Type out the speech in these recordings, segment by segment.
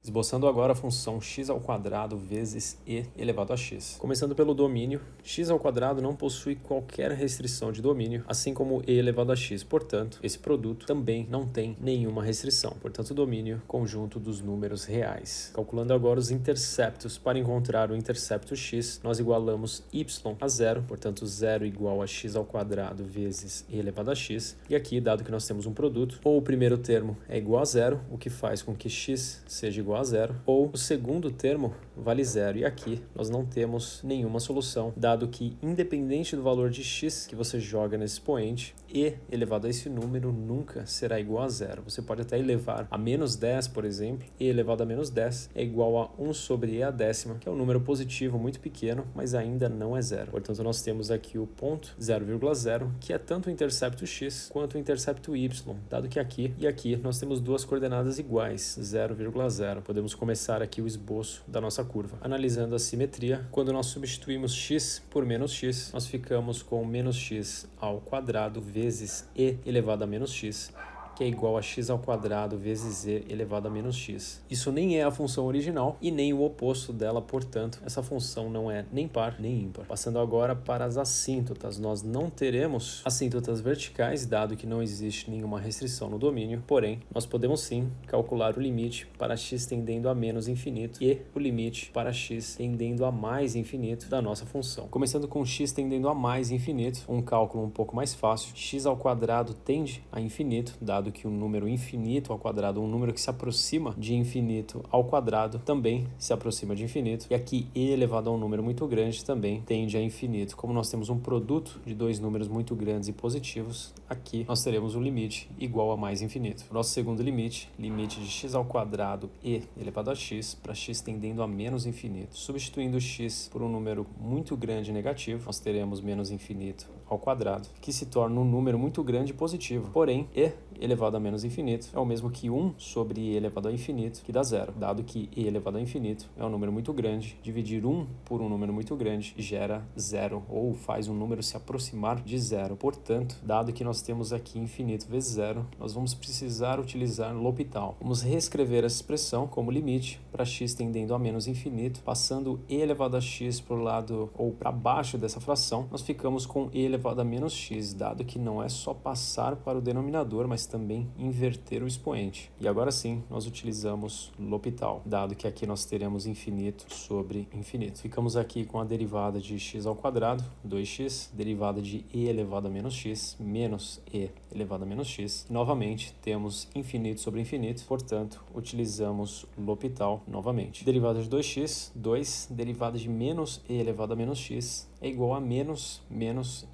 Esboçando agora a função x² vezes e elevado a x. Começando pelo domínio, x² não possui qualquer restrição de domínio, assim como e elevado a x. Portanto, esse produto também não tem nenhuma restrição. Portanto, domínio, conjunto dos números reais. Calculando agora os interceptos. Para encontrar o intercepto x, nós igualamos y a zero, portanto, 0 igual a x² vezes e elevado a x. E aqui, dado que nós temos um produto, ou o primeiro termo é igual a zero, o que faz com que x seja igual a zero, ou o segundo termo vale zero. E aqui nós não temos nenhuma solução, dado que independente do valor de x que você joga nesse expoente, e elevado a esse número nunca será igual a zero. Você pode até elevar a menos 10, por exemplo, e elevado a menos 10 é igual a 1 sobre e a décima, que é um número positivo muito pequeno, mas ainda não é zero. Portanto, nós temos aqui o ponto 0,0, que é tanto o intercepto x quanto o intercepto y, dado que aqui e aqui nós temos duas coordenadas iguais, 0,0. Podemos começar aqui o esboço da nossa curva. Analisando a simetria, quando nós substituímos x por menos x, nós ficamos com menos x² vezes e elevado a menos x, que é igual a x² vezes e elevado a menos x. Isso nem é a função original e nem o oposto dela, portanto, essa função não é nem par nem ímpar. Passando agora para as assíntotas, nós não teremos assíntotas verticais, dado que não existe nenhuma restrição no domínio, porém, nós podemos sim calcular o limite para x tendendo a menos infinito e o limite para x tendendo a mais infinito da nossa função. Começando com x tendendo a mais infinito, um cálculo um pouco mais fácil, x² tende a infinito, dado que um número infinito ao quadrado, um número que se aproxima de infinito ao quadrado, também se aproxima de infinito. E aqui e elevado a um número muito grande também tende a infinito. Como nós temos um produto de dois números muito grandes e positivos, aqui nós teremos um limite igual a mais infinito. O nosso segundo limite, limite de x² e elevado a x para x tendendo a menos infinito. Substituindo x por um número muito grande negativo, nós teremos menos infinito ao quadrado, que se torna um número muito grande positivo. Porém, e elevado a menos infinito é o mesmo que 1 sobre e elevado a infinito, que dá zero. Dado que e elevado a infinito é um número muito grande, dividir 1 por um número muito grande gera zero, ou faz um número se aproximar de zero. Portanto, dado que nós temos aqui infinito vezes zero, nós vamos precisar utilizar L'Hopital. Vamos reescrever essa expressão como limite para x tendendo a menos infinito, passando e elevado a x para o lado ou para baixo dessa fração, nós ficamos com e elevado a menos x, dado que não é só passar para o denominador, mas também inverter o expoente. E agora sim, nós utilizamos L'Hopital, dado que aqui nós teremos infinito sobre infinito. Ficamos aqui com a derivada de x², 2x, derivada de e elevado a menos x, menos e elevado a menos x. Novamente, temos infinito sobre infinito, portanto, utilizamos L'Hopital novamente. Derivada de 2x, 2, derivada de menos e elevado a menos x, é igual a menos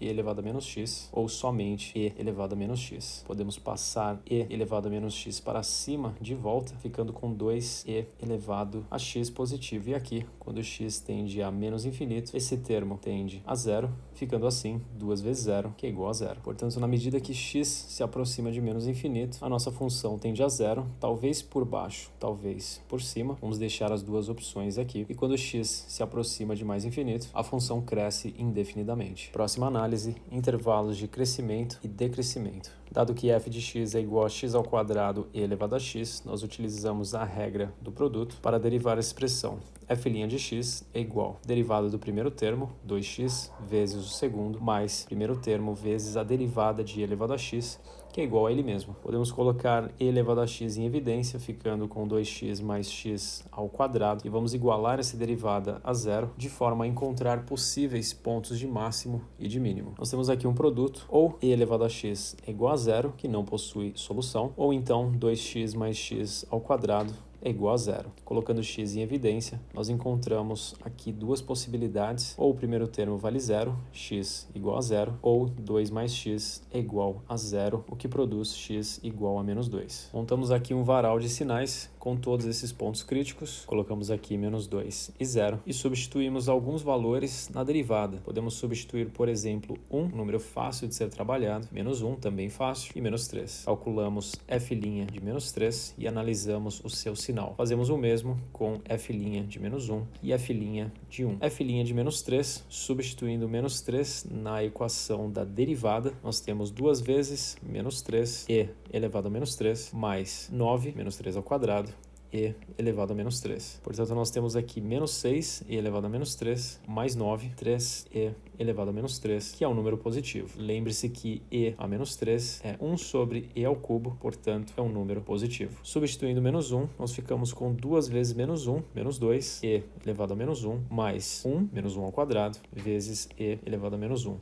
e elevado a menos x, ou somente e elevado a menos x. Podemos passar e elevado a menos x para cima de volta, ficando com 2e elevado a x positivo. E aqui, quando x tende a menos infinito, esse termo tende a zero, ficando assim 2 vezes zero, que é igual a zero. Portanto, na medida que x se aproxima de menos infinito, a nossa função tende a zero, talvez por baixo, talvez por cima. Vamos deixar as duas opções aqui. E quando x se aproxima de mais infinito, a função cresce indefinidamente. Próxima análise, intervalos de crescimento e decrescimento. Dado que f de x é igual a x² e elevado a x, nós utilizamos a regra do produto para derivar a expressão. F' de x é igual a derivada do primeiro termo, 2x, vezes o segundo, mais primeiro termo vezes a derivada de e elevado a x, que é igual a ele mesmo. Podemos colocar e elevado a x em evidência, ficando com 2x mais x ao quadrado, e vamos igualar essa derivada a zero, de forma a encontrar possíveis pontos de máximo e de mínimo. Nós temos aqui um produto, ou e elevado a x é igual a zero, que não possui solução, ou então 2x mais x ao quadrado é igual a zero. Colocando x em evidência, nós encontramos aqui duas possibilidades, ou o primeiro termo vale zero, x igual a zero, ou 2 mais x é igual a zero, o que produz x igual a menos 2. Montamos aqui um varal de sinais com todos esses pontos críticos, colocamos aqui menos 2 e 0, e substituímos alguns valores na derivada. Podemos substituir, por exemplo, 1, um número fácil de ser trabalhado, menos 1, também fácil, e menos 3. Calculamos f' de menos 3 e analisamos o seu sinal. Fazemos o mesmo com f' de menos 1 e f' de 1. F' de menos 3, substituindo menos 3 na equação da derivada, nós temos duas vezes menos 3 e elevado a menos 3 mais 9, menos 3 ao quadrado, e elevado a menos 3. Portanto, nós temos aqui menos 6e elevado a menos 3, mais 9, 3e elevado a menos 3, que é um número positivo. Lembre-se que e a menos 3 é 1 sobre e ao cubo, portanto, é um número positivo. Substituindo menos 1, nós ficamos com 2 vezes menos 1, menos 2, e elevado a menos 1, mais 1, menos 1 ao quadrado, vezes e elevado a menos 1.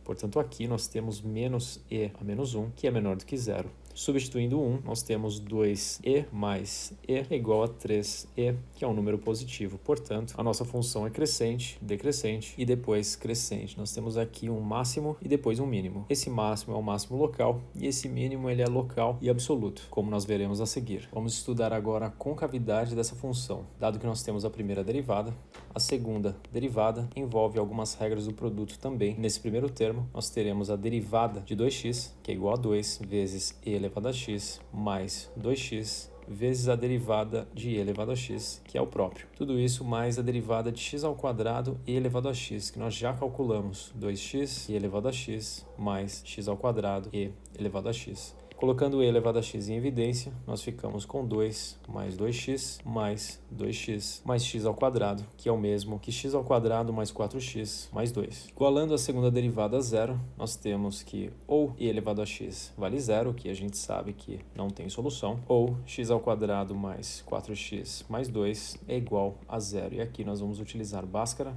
Portanto, aqui nós temos menos e a menos 1, que é menor do que 0. Substituindo 1, nós temos 2e mais e é igual a 3e, que é um número positivo. Portanto, a nossa função é crescente, decrescente e depois crescente. Nós temos aqui um máximo e depois um mínimo. Esse máximo é o máximo local e esse mínimo ele é local e absoluto, como nós veremos a seguir. Vamos estudar agora a concavidade dessa função. Dado que nós temos a primeira derivada, a segunda derivada envolve algumas regras do produto também. Nesse primeiro termo, nós teremos a derivada de 2x, que é igual a 2 vezes e elevado a x, mais 2x vezes a derivada de e elevado a x, que é o próprio. Tudo isso mais a derivada de x ao quadrado e elevado a x, que nós já calculamos. 2x e elevado a x mais x ao quadrado e elevado a x. Colocando e elevado a x em evidência, nós ficamos com 2 mais 2x mais 2x mais x ao quadrado, que é o mesmo que x ao quadrado mais 4x mais 2. Igualando a segunda derivada a zero, nós temos que ou e elevado a x vale zero, que a gente sabe que não tem solução, ou x ao quadrado mais 4x mais 2 é igual a zero. E aqui nós vamos utilizar Bhaskara,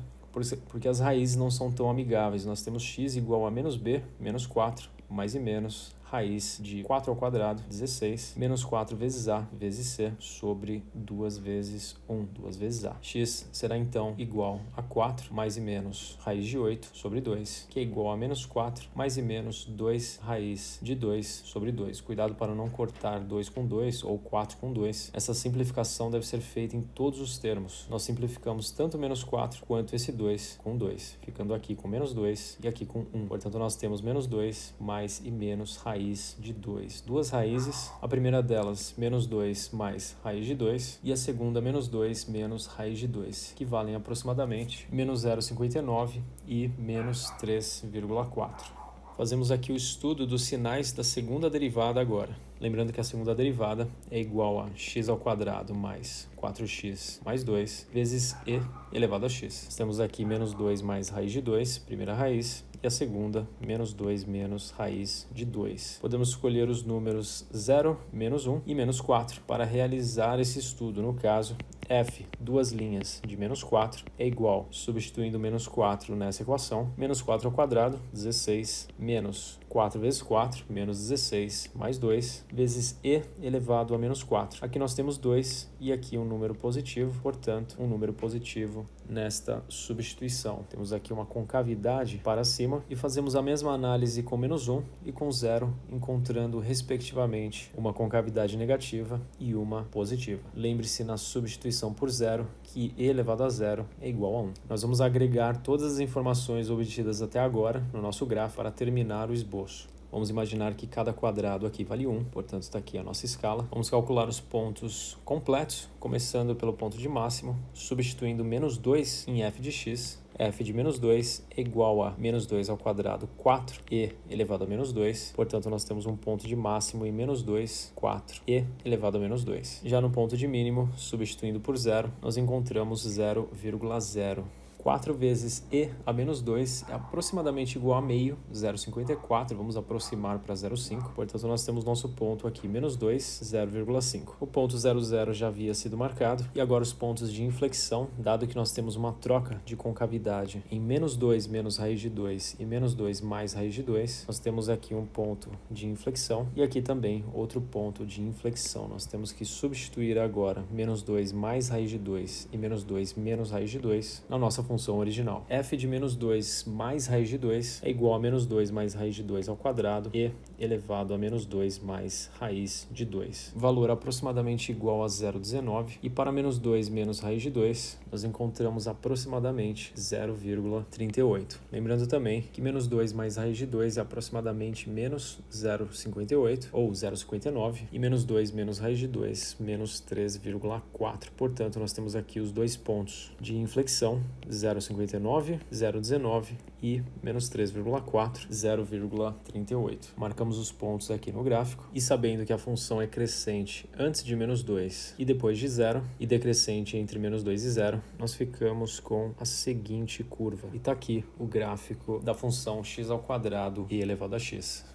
porque as raízes não são tão amigáveis. Nós temos x igual a menos b, menos 4, mais e menos, raiz de 4 ao quadrado, 16, menos 4 vezes a, vezes c, sobre 2 vezes 1, 2 vezes a. X será então igual a 4, mais e menos, raiz de 8, sobre 2, que é igual a menos 4, mais e menos 2, raiz de 2, sobre 2. Cuidado para não cortar 2 com 2 ou 4 com 2. Essa simplificação deve ser feita em todos os termos. Nós simplificamos tanto menos 4 quanto esse 2 com 2, ficando aqui com menos 2 e aqui com 1. Portanto, nós temos menos 2, mais e menos, raiz de 2. Duas raízes, a primeira delas menos 2 mais raiz de 2 e a segunda menos 2 menos raiz de 2, que valem aproximadamente menos 0,59 e menos 3,4. Fazemos aqui o estudo dos sinais da segunda derivada agora. Lembrando que a segunda derivada é igual a x ao quadrado mais 4x mais 2 vezes e elevado a x. Nós temos aqui menos 2 mais raiz de 2, primeira raiz, e a segunda, menos 2 menos raiz de 2. Podemos escolher os números 0, menos 1 e menos 4 para realizar esse estudo. No caso, f, duas linhas de menos 4, é igual, substituindo menos 4 nessa equação, menos 4 ao quadrado, 16, menos 4 vezes 4, menos 16, mais 2, vezes e elevado a menos 4. Aqui nós temos 2 e aqui um número positivo, portanto, um número positivo nesta substituição. Temos aqui uma concavidade para cima e fazemos a mesma análise com menos 1 e com 0, encontrando, respectivamente, uma concavidade negativa e uma positiva. Lembre-se na substituição por 0 que e elevado a 0 é igual a 1. Nós vamos agregar todas as informações obtidas até agora no nosso grafo para terminar o esboço. Vamos imaginar que cada quadrado aqui vale 1, portanto está aqui a nossa escala. Vamos calcular os pontos completos, começando pelo ponto de máximo, substituindo menos 2 em f de x. F de menos 2 é igual a menos 2 ao quadrado, 4e elevado a menos 2. Portanto, nós temos um ponto de máximo em menos 2, 4e elevado a menos 2. Já no ponto de mínimo, substituindo por 0, nós encontramos 0,0. 4 vezes e a menos 2 é aproximadamente igual a meio, 0,54, vamos aproximar para 0,5, portanto nós temos nosso ponto aqui, menos 2, 0,5. O ponto 0,0 já havia sido marcado, e agora os pontos de inflexão, dado que nós temos uma troca de concavidade em menos 2 menos raiz de 2 e menos 2 mais raiz de 2, nós temos aqui um ponto de inflexão, e aqui também outro ponto de inflexão. Nós temos que substituir agora menos 2 mais raiz de 2 e menos 2 menos raiz de 2 na nossa função original. F de menos 2 mais raiz de 2 é igual a menos 2 mais raiz de 2 ao quadrado e elevado a menos 2 mais raiz de 2. Valor aproximadamente igual a 0,19 e para menos 2 menos raiz de 2 nós encontramos aproximadamente 0,38. Lembrando também que menos 2 mais raiz de 2 é aproximadamente menos 0,58 ou 0,59 e menos 2 menos raiz de 2 menos 3,4. Portanto, nós temos aqui os dois pontos de inflexão, 0,59, 0,19 e menos 3,4, 0,38. Marcamos os pontos aqui no gráfico e sabendo que a função é crescente antes de menos 2 e depois de 0 e decrescente entre menos 2 e 0, nós ficamos com a seguinte curva. E está aqui o gráfico da função x² e elevado a x.